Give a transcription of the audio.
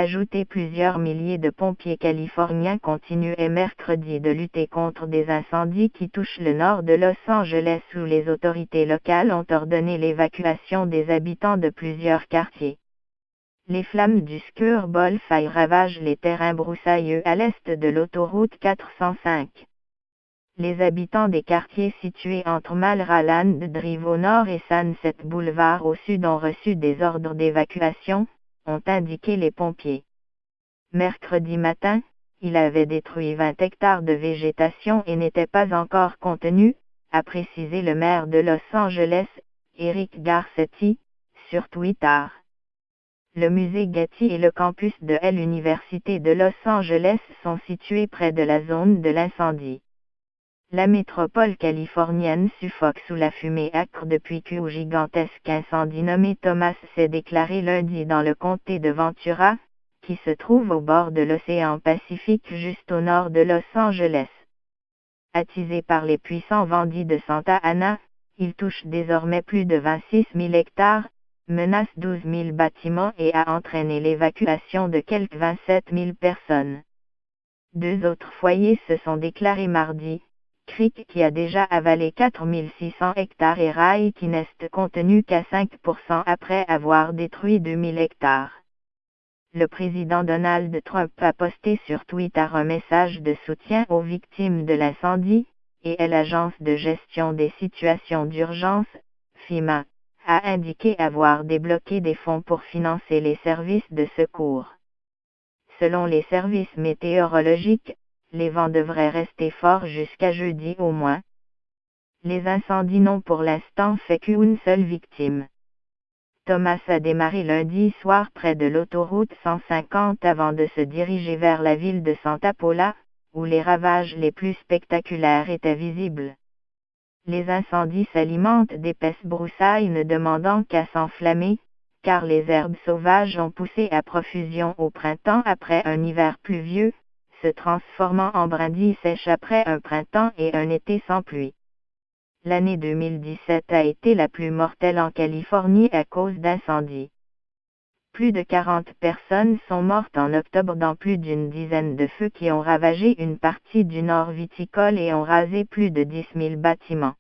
Ajoutés, plusieurs milliers de pompiers californiens continuaient mercredi de lutter contre des incendies qui touchent le nord de Los Angeles, où les autorités locales ont ordonné l'évacuation des habitants de plusieurs quartiers. Les flammes du Scurrball Fire ravagent les terrains broussailleux à l'est de l'autoroute 405. Les habitants des quartiers situés entre Malraland Drive au nord et Sunset Boulevard au sud ont reçu des ordres d'évacuation, ont indiqué les pompiers. Mercredi matin, il avait détruit 20 hectares de végétation et n'était pas encore contenu, a précisé le maire de Los Angeles, Eric Garcetti, sur Twitter. Le musée Getty et le campus de l'Université de Los Angeles sont situés près de la zone de l'incendie. La métropole californienne suffoque sous la fumée âcre depuis qu'un gigantesque incendie nommé Thomas s'est déclaré lundi dans le comté de Ventura, qui se trouve au bord de l'océan Pacifique juste au nord de Los Angeles. Attisé par les puissants vents dits de Santa Ana, il touche désormais plus de 26 000 hectares, menace 12 000 bâtiments et a entraîné l'évacuation de quelques 27 000 personnes. 2 autres foyers se sont déclarés mardi. Creek qui a déjà avalé 4 600 hectares et Rai qui n'est contenu qu'à 5% après avoir détruit 2 000 hectares. Le président Donald Trump a posté sur Twitter un message de soutien aux victimes de l'incendie, et l'Agence de gestion des situations d'urgence, FEMA, a indiqué avoir débloqué des fonds pour financer les services de secours. Selon les services météorologiques, les vents devraient rester forts jusqu'à jeudi au moins. Les incendies n'ont pour l'instant fait qu'une seule victime. Thomas a démarré lundi soir près de l'autoroute 150 avant de se diriger vers la ville de Santa Paula, où les ravages les plus spectaculaires étaient visibles. Les incendies s'alimentent d'épaisses broussailles ne demandant qu'à s'enflammer, car les herbes sauvages ont poussé à profusion au printemps après un hiver pluvieux, se transformant en brindilles sèches après un printemps et un été sans pluie. L'année 2017 a été la plus mortelle en Californie à cause d'incendies. Plus de 40 personnes sont mortes en octobre dans plus d'une dizaine de feux qui ont ravagé une partie du nord viticole et ont rasé plus de 10 000 bâtiments.